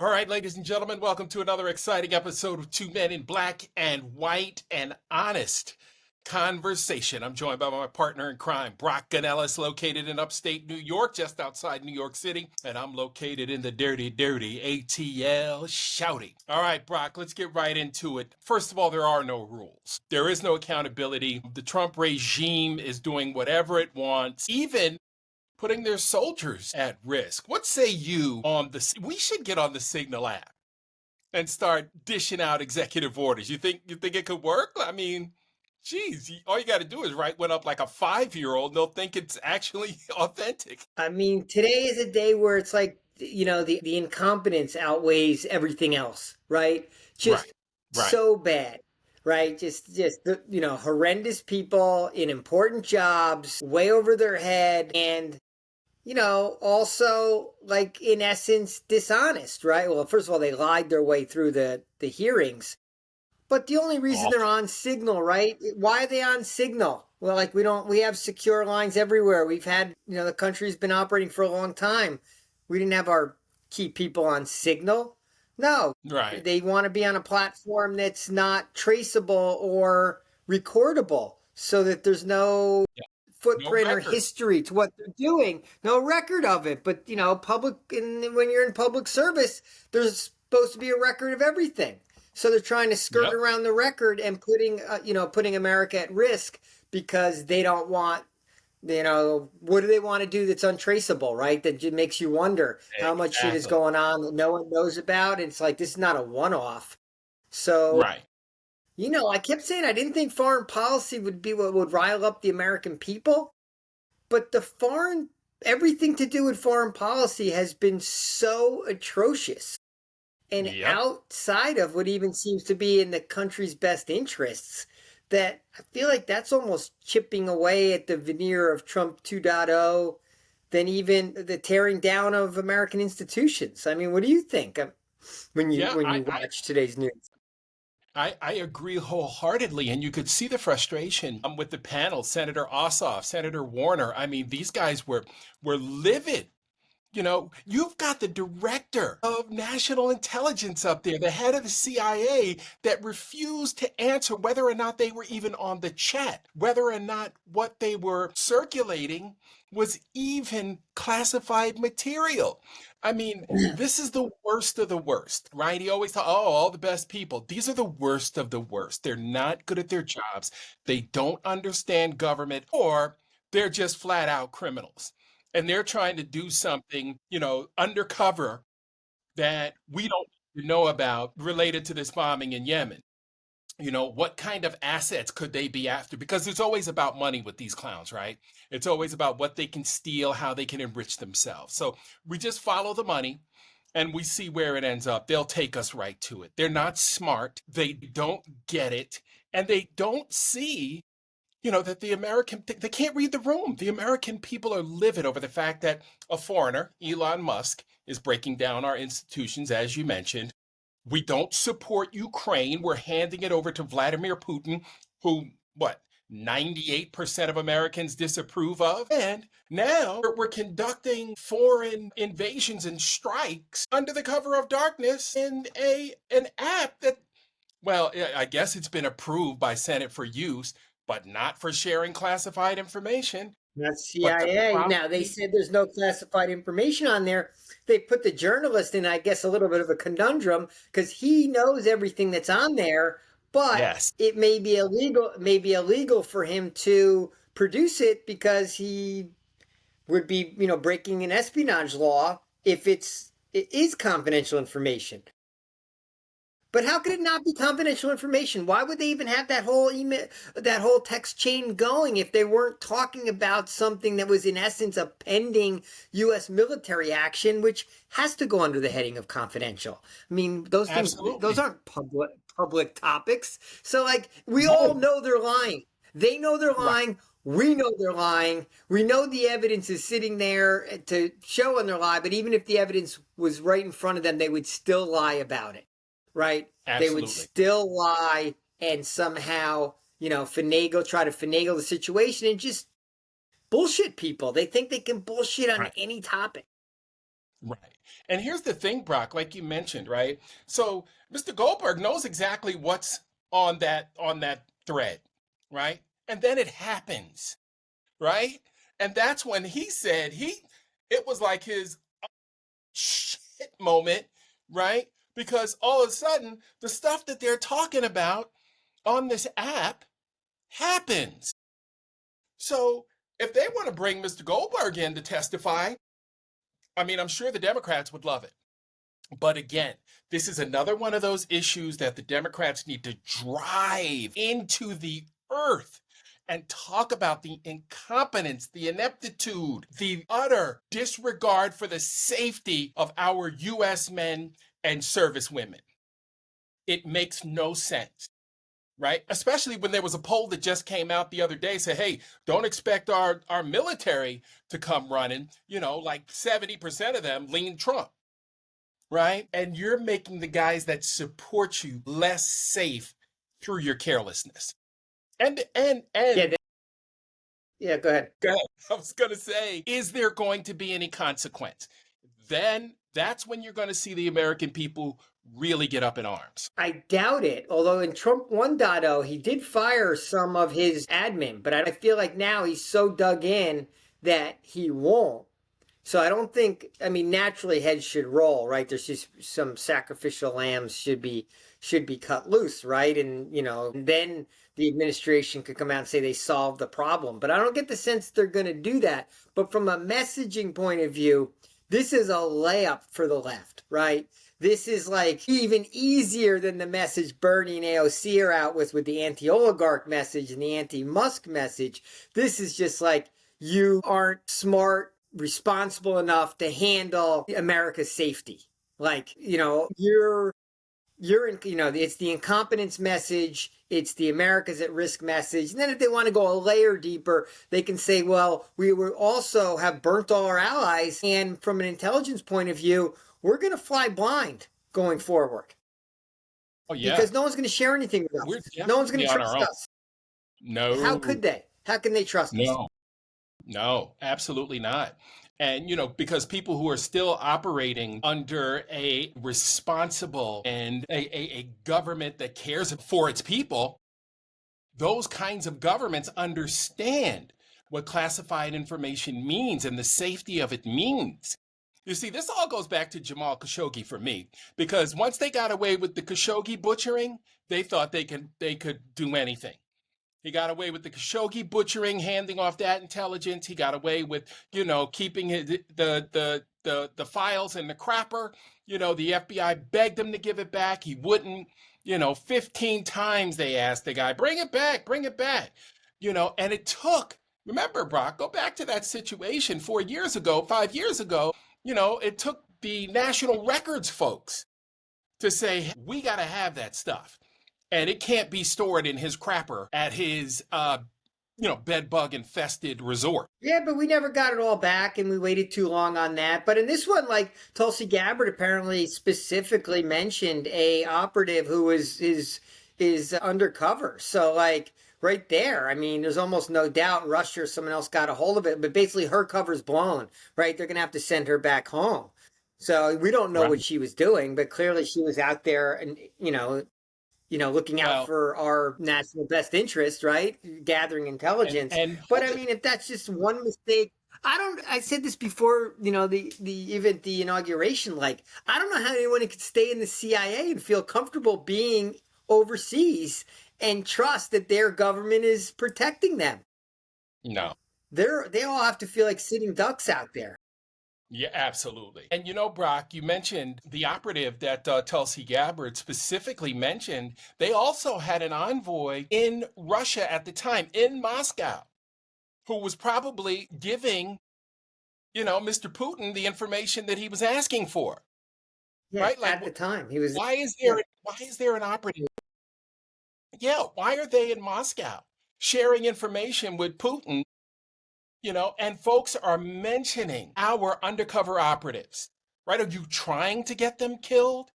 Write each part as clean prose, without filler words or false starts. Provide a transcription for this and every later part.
All right, ladies and gentlemen, welcome to another exciting episode of Two Men in Black and White and Honest Conversation. I'm joined by my partner in crime, Brock Gonellis, located in upstate New York, just outside New York City, and I'm located in the dirty ATL shouting. All right, Brock, let's get right into it. First of all, there are no rules. There is no accountability. The Trump regime is doing whatever it wants, even putting their soldiers at risk. What say you on we should get on the Signal app and start dishing out executive orders. You think it could work? I mean, geez, all you got to do is write one up like a 5-year-old and they'll think it's actually authentic. I mean, today is a day where it's like, the incompetence outweighs everything else, right? Just Right. so bad, right? Just horrendous people in important jobs, way over their head, and also, like, in essence, dishonest, right? Well, first of all, they lied their way through the hearings. But the only reason they're on Signal, right? Why are they on Signal? Well, like, we have secure lines everywhere. We've had, the country's been operating for a long time. We didn't have our key people on Signal. No. Right. They want to be on a platform that's not traceable or recordable so that there's no footprint or history to what they're doing. No record of it. But, when you're in public service, there's supposed to be a record of everything. So they're trying to skirt around the record and putting America at risk because they don't want, what do they want to do that's untraceable, right? That just makes you wonder how much shit is going on that no one knows about. And it's like, this is not a one-off. So, right. I kept saying I didn't think foreign policy would be what would rile up the American people. But everything to do with foreign policy has been so atrocious. And outside of what even seems to be in the country's best interests, that I feel like that's almost chipping away at the veneer of Trump 2.0 than even the tearing down of American institutions. I mean, what do you think when you watch today's news? I agree wholeheartedly, and you could see the frustration with the panel, Senator Ossoff, Senator Warner. I mean, these guys were livid. You've got the director of national intelligence up there, the head of the CIA, that refused to answer whether or not they were even on the chat, whether or not what they were circulating was even classified material. I mean, this is the worst of the worst, right? He always thought, all the best people. These are the worst of the worst. They're not good at their jobs. They don't understand government, or they're just flat out criminals. And they're trying to do something, undercover that we don't know about related to this bombing in Yemen. What kind of assets could they be after? Because it's always about money with these clowns, right? It's always about what they can steal, how they can enrich themselves. So we just follow the money and we see where it ends up. They'll take us right to it. They're not smart. They don't get it. And they don't see that they can't read the room. The American people are livid over the fact that a foreigner, Elon Musk, is breaking down our institutions, as you mentioned. We don't support Ukraine. We're handing it over to Vladimir Putin, who, 98% of Americans disapprove of. And now we're conducting foreign invasions and strikes under the cover of darkness in an app that, I guess it's been approved by Senate for use, but not for sharing classified information. That's CIA. Now, they said there's no classified information on there. They put the journalist in, I guess, a little bit of a conundrum because he knows everything that's on there, but it may be illegal for him to produce it because he would be, breaking an espionage law if it is confidential information. But how could it not be confidential information? Why would they even have that whole email, that whole text chain going if they weren't talking about something that was in essence a pending U.S. military action, which has to go under the heading of confidential? I mean, those things, those aren't public topics. So, like, we all know they're lying. They know they're lying. Right. We know they're lying. We know the evidence is sitting there to show when they're lying. But even if the evidence was right in front of them, they would still lie about it. Right? Absolutely. They would still lie and somehow, try to finagle the situation and just bullshit people. They think they can bullshit on any topic. Right. And here's the thing, Brock, like you mentioned, right? So Mr. Goldberg knows exactly what's on that thread, right? And then it happens, right? And that's when he said it was like his shit moment, right? Because all of a sudden, the stuff that they're talking about on this app happens. So if they want to bring Mr. Goldberg in to testify, I mean, I'm sure the Democrats would love it. But again, this is another one of those issues that the Democrats need to drive into the earth and talk about the incompetence, the ineptitude, the utter disregard for the safety of our U.S. men and service women. It makes no sense, right? Especially when there was a poll that just came out the other day, say, hey, don't expect our military to come running. Like 70% of them lean Trump, right? And you're making the guys that support you less safe through your carelessness. And Yeah, go ahead. Go ahead. I was going to say, is there going to be any consequence? Then that's when you're going to see the American people really get up in arms. I doubt it. Although in Trump 1.0, he did fire some of his admin, but I feel like now he's so dug in that he won't. So I don't think, I mean, naturally heads should roll, right? There's just some sacrificial lambs should be cut loose, right? And then the administration could come out and say they solved the problem. But I don't get the sense they're going to do that. But from a messaging point of view, this is a layup for the left, right? This is like even easier than the message Bernie and AOC are out with the anti-oligarch message and the anti-Musk message. This is just like, you aren't smart, responsible enough to handle America's safety. Like, you're in, it's the incompetence message. It's the America's at risk message. And then if they want to go a layer deeper, they can say, well, we will also have burnt all our allies. And from an intelligence point of view, we're going to fly blind going forward. Oh, yeah. Because no one's going to share anything with us. No one's going to trust us. No. How could they? How can they trust us? No, absolutely not. And, because people who are still operating under a responsible and a government that cares for its people, those kinds of governments understand what classified information means and the safety of it means. You see, this all goes back to Jamal Khashoggi for me, because once they got away with the Khashoggi butchering, they thought they could do anything. He got away with the Khashoggi butchering, handing off that intelligence. He got away with, keeping the files in the crapper. The FBI begged him to give it back. He wouldn't. 15 times they asked the guy, bring it back, bring it back. And it took, remember, Brock, go back to that situation 4 years ago, 5 years ago. It took the National Records folks to say, we got to have that stuff. And it can't be stored in his crapper at his, bed bug infested resort. Yeah, but we never got it all back, and we waited too long on that. But in this one, like Tulsi Gabbard apparently specifically mentioned a operative who is undercover. So like right there, I mean, there's almost no doubt Russia or someone else got a hold of it. But basically, her cover's blown. Right? They're gonna have to send her back home. So we don't know what she was doing, but clearly she was out there, and looking out for our national best interest, right? Gathering intelligence. But I mean, if that's just one mistake, I said this before, the inauguration, like, I don't know how anyone could stay in the CIA and feel comfortable being overseas and trust that their government is protecting them. No. They all have to feel like sitting ducks out there. Yeah, absolutely. And Brock, you mentioned the operative that Tulsi Gabbard specifically mentioned. They also had an envoy in Russia at the time, in Moscow, who was probably giving, Mr. Putin the information that he was asking for. Yeah, right? Like, at the time, he was. Why is there an operative? Yeah, why are they in Moscow sharing information with Putin? And folks are mentioning our undercover operatives, right? Are you trying to get them killed?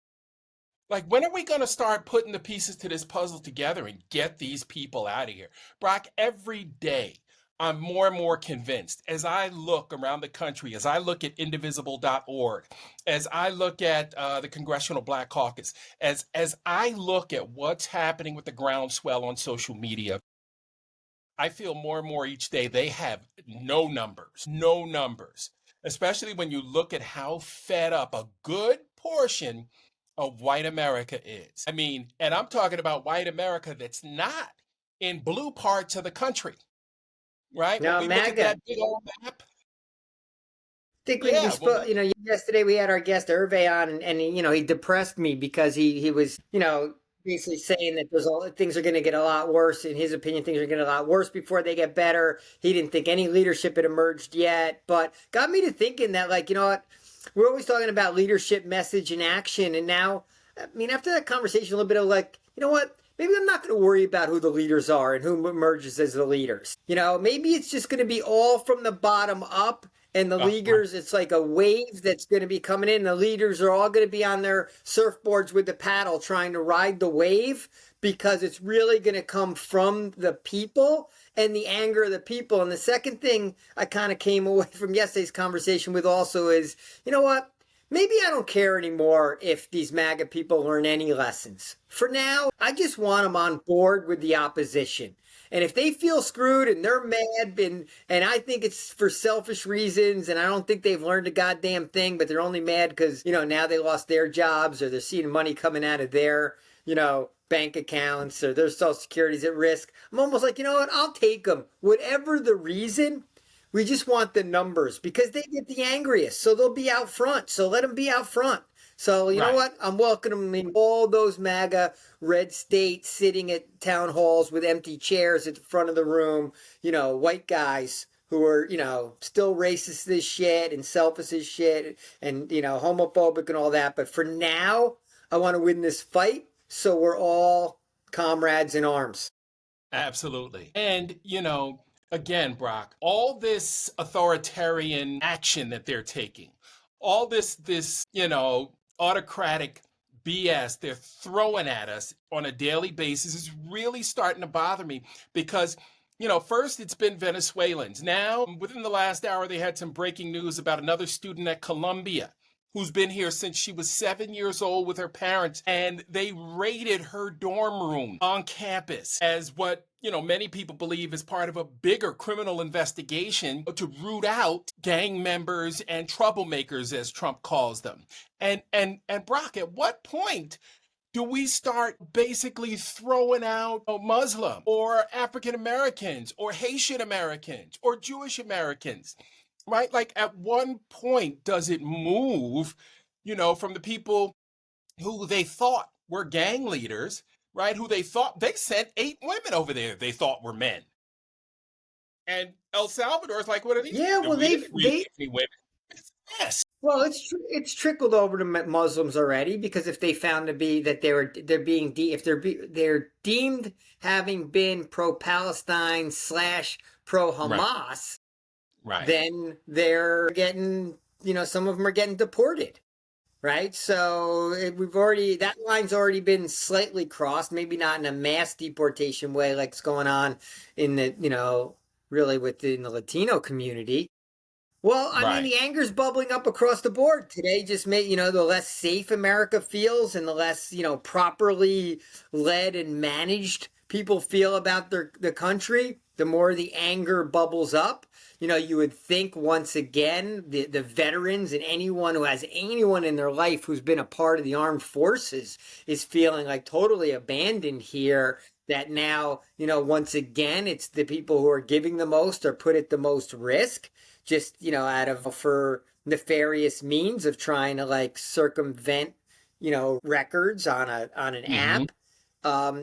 Like, when are we going to start putting the pieces to this puzzle together and get these people out of here? Brock, every day I'm more and more convinced as I look around the country, as I look at indivisible.org, as I look at the Congressional Black Caucus, as I look at what's happening with the groundswell on social media, I feel more and more each day they have no numbers, especially when you look at how fed up a good portion of white America is. I mean, and I'm talking about white America that's not in blue parts of the country, right? When Now, we look at MAGA. that big old map, Think we yeah, when spoke, we, yesterday we had our guest Hervé on, and he depressed me because he was, basically saying that things are going to get a lot worse. In his opinion, things are going to get a lot worse before they get better. He didn't think any leadership had emerged yet, but got me to thinking that, like, you know what, we're always talking about leadership, message, and action, and now, I mean, after that conversation, a little bit of like, you know what, maybe I'm not going to worry about who the leaders are and who emerges as the leaders. Maybe it's just going to be all from the bottom up. And the right, leaguers, it's like a wave that's going to be coming in. The leaders are all going to be on their surfboards with the paddle trying to ride the wave because it's really going to come from the people and the anger of the people. And the second thing I kind of came away from yesterday's conversation with also is, you know what? Maybe I don't care anymore if these MAGA people learn any lessons. For now, I just want them on board with the opposition. And if they feel screwed and they're mad, and I think it's for selfish reasons, and I don't think they've learned a goddamn thing, but they're only mad because, now they lost their jobs or they're seeing money coming out of their, bank accounts or their social security's at risk. I'm almost like, you know what? I'll take them. Whatever the reason, we just want the numbers because they get the angriest. So they'll be out front. So let them be out front. So you know right. what? I'm welcoming all those MAGA red states sitting at town halls with empty chairs at the front of the room, white guys who are, still racist as shit and selfish as shit and, homophobic and all that. But for now, I want to win this fight. So we're all comrades in arms. Absolutely. And, again, Brock, all this authoritarian action that they're taking, all this, autocratic BS they're throwing at us on a daily basis is really starting to bother me because, first it's been Venezuelans. Now, within the last hour, they had some breaking news about another student at Columbia who's been here since she was 7 years old with her parents, and they raided her dorm room on campus as what many people believe is part of a bigger criminal investigation to root out gang members and troublemakers, as Trump calls them. And Brock, at what point do we start basically throwing out Muslim or African Americans or Haitian Americans or Jewish Americans? Right? Like, at one point, does it move, from the people who they thought were gang leaders, right? Who they thought they sent 8 women over there they thought were men. And El Salvador is like, what are these? Yeah, well, We didn't really get any women. Yes. well, it's trickled over to Muslims already because if they found to be that they're being they're deemed having been pro-Palestine / Right. pro-Hamas, Right. then they're getting some of them are getting deported, right? So that line's already been slightly crossed, maybe not in a mass deportation way like it's going on in the really within the Latino community. Well, I mean, Right. the anger's bubbling up across the board today. Just made, the less safe America feels and the less, properly led and managed people feel about the country, the more the anger bubbles up. You would think once again, the veterans and anyone who has anyone in their life who's been a part of the armed forces is feeling like totally abandoned here. That now, once again, it's the people who are giving the most or put at the most risk just out of for nefarious means of trying to like circumvent records on an Mm-hmm. app,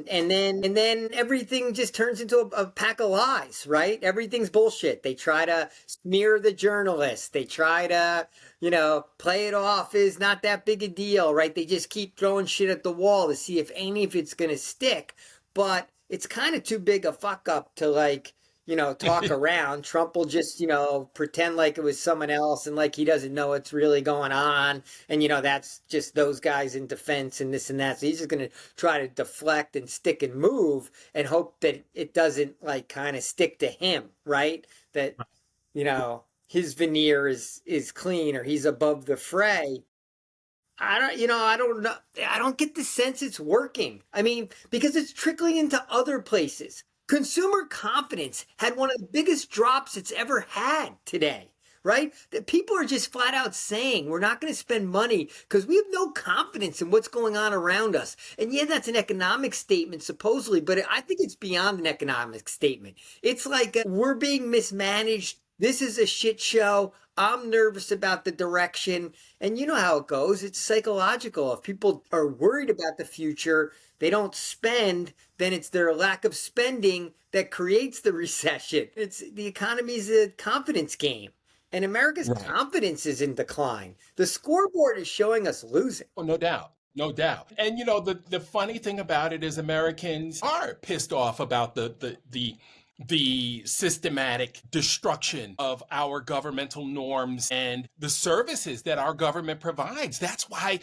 and then everything just turns into a pack of lies, right? Everything's bullshit. They try to smear the journalists. They try to play it off as not that big a deal, right? They just keep throwing shit at the wall to see if any of it's gonna stick, but it's kind of too big a fuck up to like talk around. Trump will just, pretend like it was someone else and like he doesn't know what's really going on. And, that's just those guys in defense and this and that. So he's just going to try to deflect and stick and move and hope that it doesn't like kind of stick to him, right? That, his veneer is clean or he's above the fray. I don't know. I don't get the sense it's working. I mean, because it's trickling into other places. Consumer confidence had one of the biggest drops it's ever had today, right? That people are just flat out saying we're not going to spend money because we have no confidence in what's going on around us. And yeah, that's an economic statement supposedly, but I think it's beyond an economic statement. It's like we're being mismanaged. This is a shit show. I'm nervous about the direction. And you know how it goes. It's psychological. If people are worried about the future, they don't spend, then it's their lack of spending that creates the recession. The economy is a confidence game. And America's confidence is in decline. The scoreboard is showing us losing. Oh, no doubt. No doubt. And the funny thing about it is Americans are pissed off about the systematic destruction of our governmental norms and the services that our government provides. That's why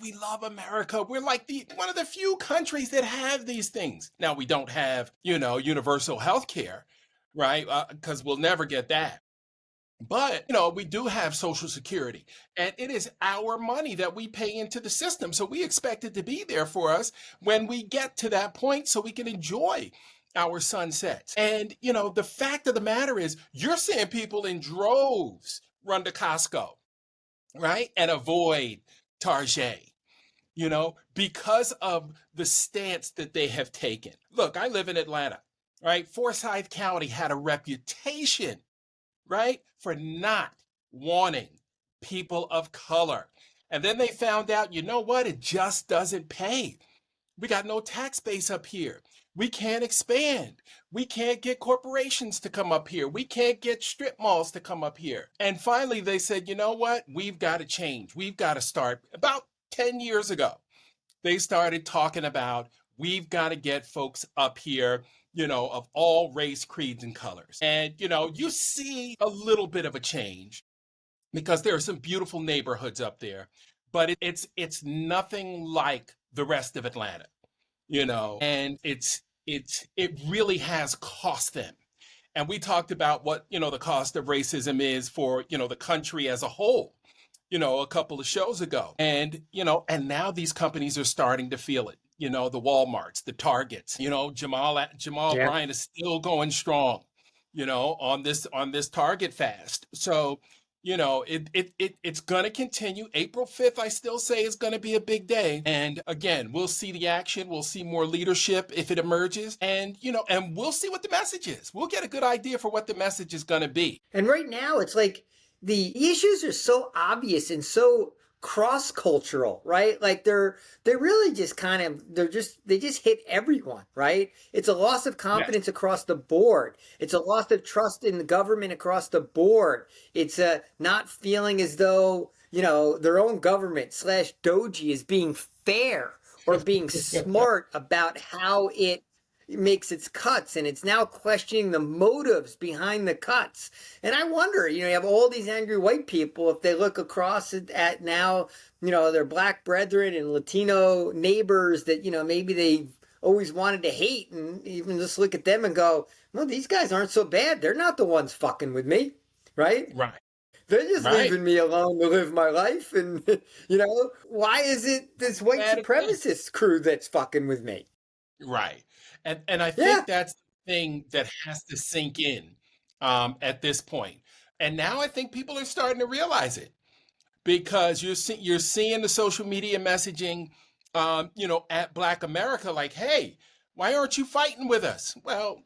we love America. We're like one of the few countries that have these things. Now we don't have, universal health care, right? Because we'll never get that. But, we do have Social Security, and it is our money that we pay into the system. So we expect it to be there for us when we get to that point so we can enjoy our sunsets. And, the fact of the matter is you're seeing people in droves run to Costco, right? And avoid Target, because of the stance that they have taken. Look, I live in Atlanta, right? Forsyth County had a reputation, right, for not wanting people of color. And then they found out, you know what? It just doesn't pay. We got no tax base up here. We can't expand. We can't get corporations to come up here. We can't get strip malls to come up here. And finally, they said, you know what? We've got to change. We've got to start. About 10 years ago, they started talking about we've got to get folks up here, of all race, creeds, and colors. And, you see a little bit of a change because there are some beautiful neighborhoods up there, but it's nothing like the rest of Atlanta, and it really has cost them. And we talked about what, the cost of racism is for, the country as a whole, a couple of shows ago. And, and now these companies are starting to feel it. The Walmarts, the Targets, Jamal Bryant is still going strong, on this Target fast. So, it's going to continue. April 5th, I still say is going to be a big day. And again, we'll see the action. We'll see more leadership if it emerges. And, and we'll see what the message is. We'll get a good idea for what the message is going to be. And right now, it's like the issues are so obvious and so cross-cultural, right? Like they're really just they just hit everyone, right? It's a loss of confidence across the board. It's a loss of trust in the government across the board. It's a not feeling as though, their own government / Doji is being fair or being smart about how it makes its cuts, and it's now questioning the motives behind the cuts. And I wonder, you have all these angry white people, if they look across at now, their black brethren and Latino neighbors that, maybe they always wanted to hate, and even just look at them and go, well, these guys aren't so bad. They're not the ones fucking with me, right? Right. They're just leaving me alone to live my life. And, why is it this white supremacist crew that's fucking with me? Right. And I think that's the thing that has to sink in at this point. And now I think people are starting to realize it because you're seeing the social media messaging, at Black America, like, hey, why aren't you fighting with us? Well,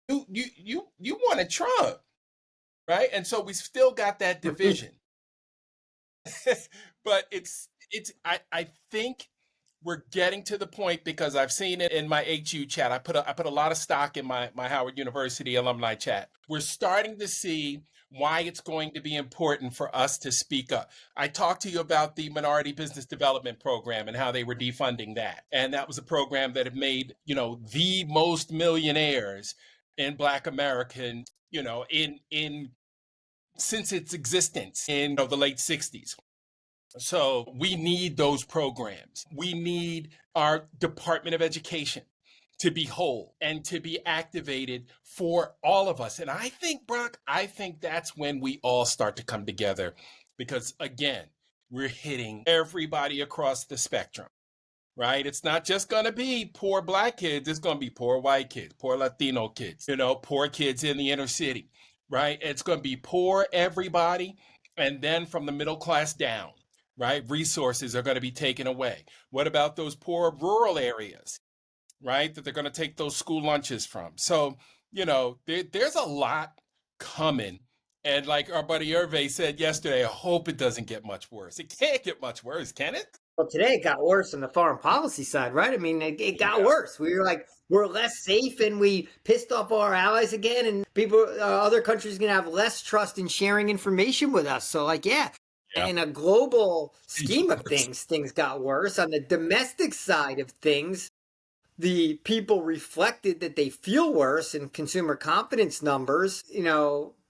you wanted Trump, right? And so we still got that division. But I think we're getting to the point, because I've seen it in my HU chat. I put a lot of stock in my Howard University alumni chat. We're starting to see why it's going to be important for us to speak up. I talked to you about the Minority Business Development Program and how they were defunding that. And that was a program that had made, the most millionaires in Black American, in since its existence in the late 60s. So we need those programs. We need our Department of Education to be whole and to be activated for all of us. And I think, Brock, I think that's when we all start to come together because, again, we're hitting everybody across the spectrum, right? It's not just going to be poor Black kids, it's going to be poor white kids, poor Latino kids, poor kids in the inner city, right? It's going to be poor everybody. And then from the middle class down, right? Resources are going to be taken away. What about those poor rural areas, right? That they're going to take those school lunches from. So, there's a lot coming. And like our buddy Hervé said yesterday, I hope it doesn't get much worse. It can't get much worse, can it? Well, today it got worse on the foreign policy side, right? I mean, it got worse. We were like, we're less safe and we pissed off all our allies again, and people, other countries going to have less trust in sharing information with us. So, like, yeah. In a global scheme of things got worse. On the domestic side of things, the people reflected that they feel worse in consumer confidence numbers.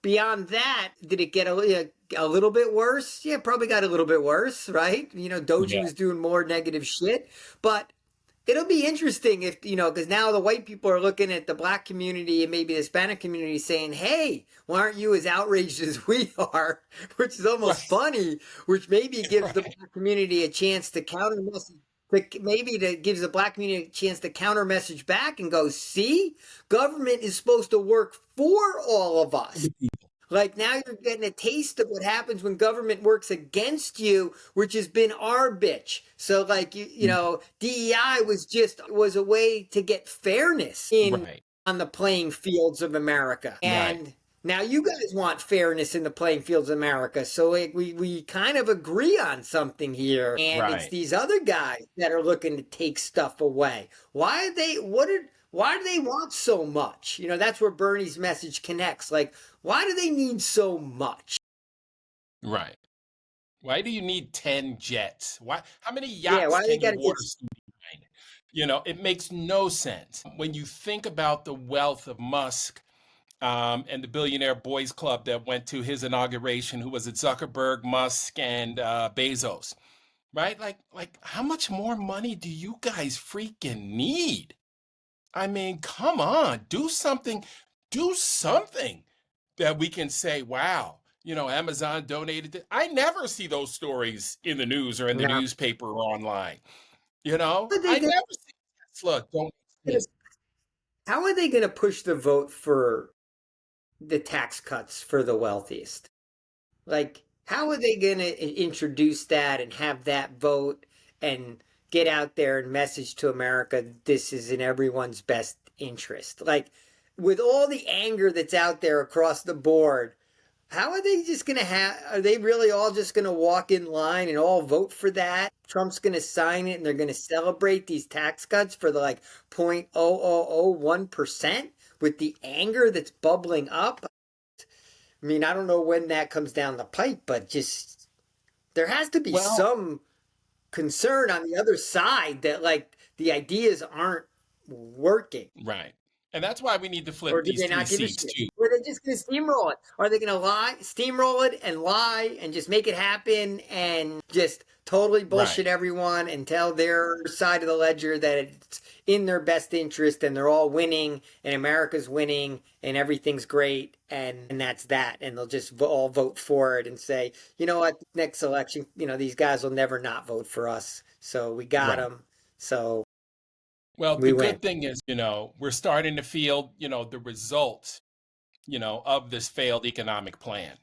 Beyond that, did it get a little bit worse? Yeah, probably got a little bit worse, right? Doji was doing more negative shit. But it'll be interesting if, because now the white people are looking at the Black community and maybe the Hispanic community saying, hey, why aren't you as outraged as we are? Which is almost funny, which maybe gives the Black community a chance to counter message. Maybe that gives the Black community a chance to counter message back and go, see, government is supposed to work for all of us. Like now you're getting a taste of what happens when government works against you, which has been our bitch. So like, DEI was a way to get fairness on the playing fields of America. And now you guys want fairness in the playing fields of America. So like, we kind of agree on something here. And it's these other guys that are looking to take stuff away. Why do they want so much? That's where Bernie's message connects. Like, why do they need so much? Right. Why do you need 10 jets? How many yachts can you water ski behind? It makes no sense. When you think about the wealth of Musk and the billionaire boys club that went to his inauguration, who was it Zuckerberg, Musk, and Bezos, right? Like how much more money do you guys freaking need? I mean, come on, do something that we can say, wow, Amazon donated it. I never see those stories in the news or in the newspaper or online. I never see Tesla donate this. How are they going to push the vote for the tax cuts for the wealthiest? Like, how are they going to introduce that and have that vote and get out there and message to America this is in everyone's best interest? Like, with all the anger that's out there across the board, how are they just going to are they really all just going to walk in line and all vote for that? Trump's going to sign it and they're going to celebrate these tax cuts for the like 0.0001% with the anger that's bubbling up? I mean, I don't know when that comes down the pipe, but just there has to be some concern on the other side that like the ideas aren't working. Right. And that's why we need to flip these 3 seats too. Or they're just going to steamroll it. Are they going to steamroll it and lie and just make it happen and just totally bullshit everyone and tell their side of the ledger that it's in their best interest and they're all winning and America's winning and everything's great and that's that. And they'll just all vote for it and say, you know what, next election, these guys will never not vote for us. So we got them. So. Well, the good thing is, we're starting to feel, the results, of this failed economic plan,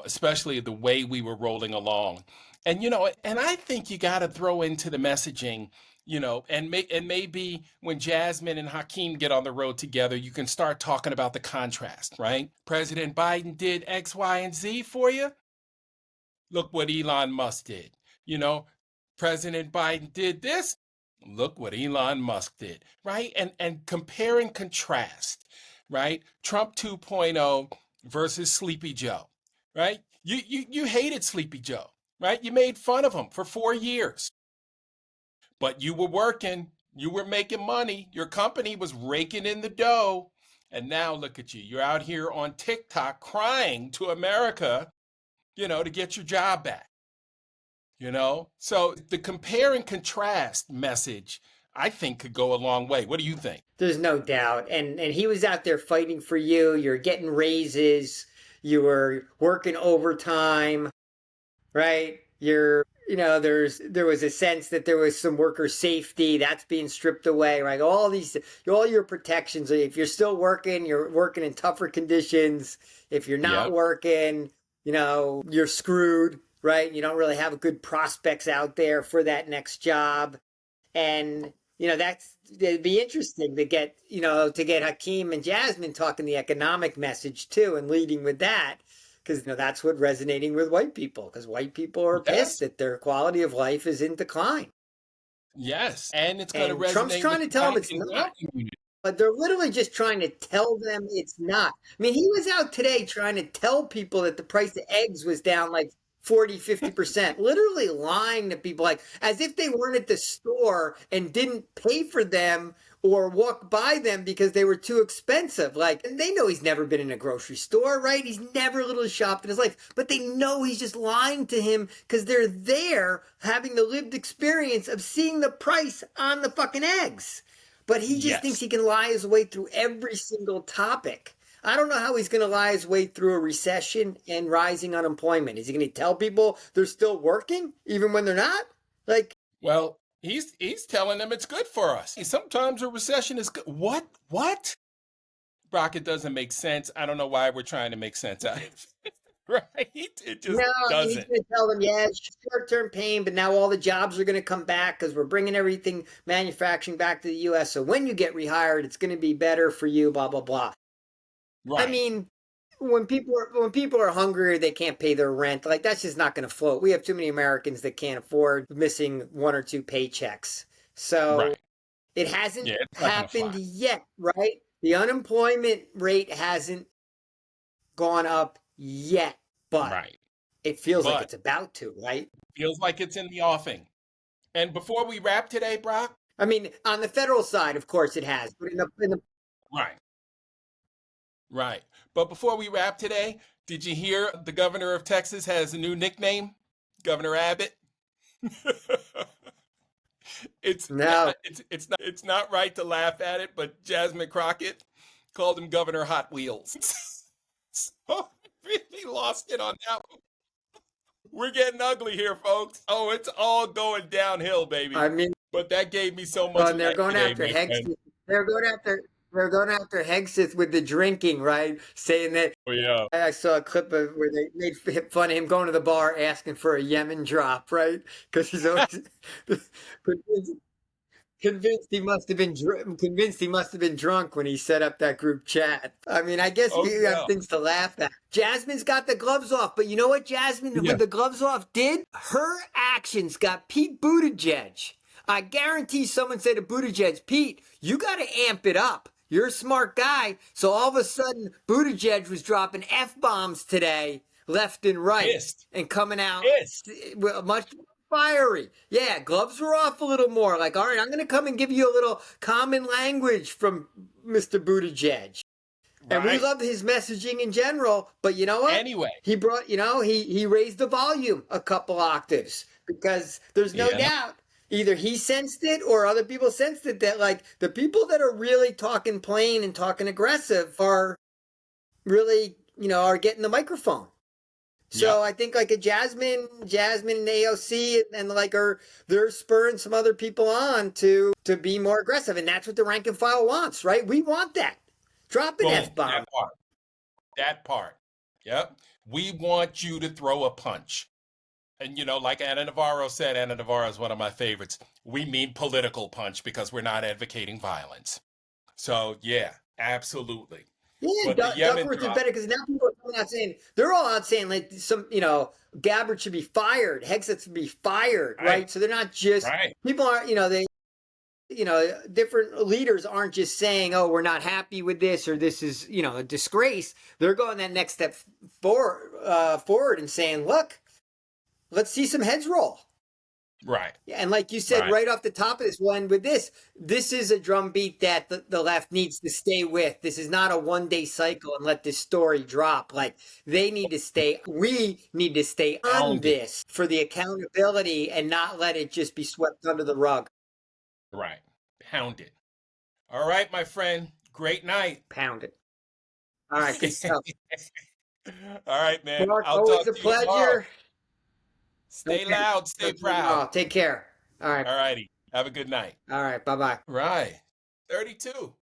especially the way we were rolling along. And, and I think you got to throw into the messaging, and maybe when Jasmine and Hakeem get on the road together, you can start talking about the contrast, right? President Biden did X, Y, and Z for you. Look what Elon Musk did. President Biden did this. Look what Elon Musk did, right? And compare and contrast, right? Trump 2.0 versus Sleepy Joe, right? You hated Sleepy Joe, right? You made fun of him for 4 years. But you were working, you were making money, your company was raking in the dough, And now look at you. You're out here on TikTok crying to America, to get your job back. So the compare and contrast message, I think, could go a long way. What do you think? There's no doubt. And he was out there fighting for you. You're getting raises. You were working overtime, right? There was a sense that there was some worker safety that's being stripped away, right? All your protections. If you're still working, you're working in tougher conditions. If you're not working, you're screwed, right? You don't really have good prospects out there for that next job. And, it'd be interesting to get Hakeem and Jasmine talking the economic message too and leading with that. Because that's what resonating with white people, because white people are pissed that their quality of life is in decline. Yes, and it's going to resonate. Trump's trying to tell them it's not. But they're literally just trying to tell them it's not. I mean, he was out today trying to tell people that the price of eggs was down like 40, 50%, literally lying to people, like as if they weren't at the store and didn't pay for them or walk by them because they were too expensive. And they know he's never been in a grocery store, right? He's never literally shopped in his life, but they know he's just lying to him because they're there having the lived experience of seeing the price on the fucking eggs. But he just thinks he can lie his way through every single topic. I don't know how he's going to lie his way through a recession and rising unemployment. Is he going to tell people they're still working even when they're not? Well, he's telling them it's good for us. Sometimes a recession is good. What? Brock, it doesn't make sense. I don't know why we're trying to make sense out of it. Right? It just doesn't. He's going to tell them, it's short-term pain, but now all the jobs are going to come back because we're bringing everything manufacturing back to the U.S. So when you get rehired, it's going to be better for you, blah, blah, blah. Right. I mean, when people are hungry, they can't pay their rent. That's just not going to float. We have too many Americans that can't afford missing one or two paychecks. So it hasn't happened yet, right? The unemployment rate hasn't gone up yet, but it feels like it's about to, right? Feels like it's in the offing. And before we wrap today, Brock? I mean, on the federal side, of course it has. But in the Right. But before we wrap today, did you hear the governor of Texas has a new nickname? Governor Abbott? It's not right to laugh at it, but Jasmine Crockett called him Governor Hot Wheels. So I really lost it on that one. We're getting ugly here, folks. Oh, it's all going downhill, baby. I mean, but that gave me so much. And they're going after Hexit. They're going after Hexit with the drinking, right? Saying that. Oh yeah. I saw a clip of where they made fun of him going to the bar asking for a Yemen drop, right? Because he's always convinced he must have been drunk when he set up that group chat. I mean, I guess you have things to laugh at. Jasmine's got the gloves off, but you know what Jasmine with the gloves off did? Her actions got Pete Buttigieg. I guarantee someone said to Buttigieg, Pete, you got to amp it up. You're a smart guy. So all of a sudden, Buttigieg was dropping F-bombs today, left and right, and coming out much fiery. Yeah, gloves were off a little more. All right, I'm going to come and give you a little common language from Mr. Buttigieg. And we love his messaging in general, but you know what? Anyway. He brought, he raised the volume a couple octaves because there's no doubt either he sensed it or other people sensed it that the people that are really talking plain and talking aggressive are really, are getting the microphone. So I think a Jasmine and AOC and they're spurring some other people on to be more aggressive. And that's what the rank and file wants, right? We want that. Drop an F-bomb. That part. Yep. We want you to throw a punch. And, like Ana Navarro said, Ana Navarro is one of my favorites. We mean political punch because we're not advocating violence. So, yeah, absolutely. Yeah, Duckworth is better because now people are coming out saying, they're all out saying Gabbard should be fired, Hexit should be fired, right? So they're not just, people aren't, different leaders aren't just saying, oh, we're not happy with this or this is, a disgrace. They're going that next step forward and saying, look, let's see some heads roll. Right. Yeah, and like you said, right off the top of this one with this is a drumbeat that the left needs to stay with. This is not a one-day cycle and let this story drop. Like we need to stay on this for the accountability and not let it just be swept under the rug. Right. Pound it. All right, my friend. Great night. Pound it. All right, good stuff. All right, man. Mark, I'll always talk a to you tomorrow. pleasure. Stay loud, stay proud. Take care. All right. All righty. Have a good night. All right. Bye-bye. Right. 32.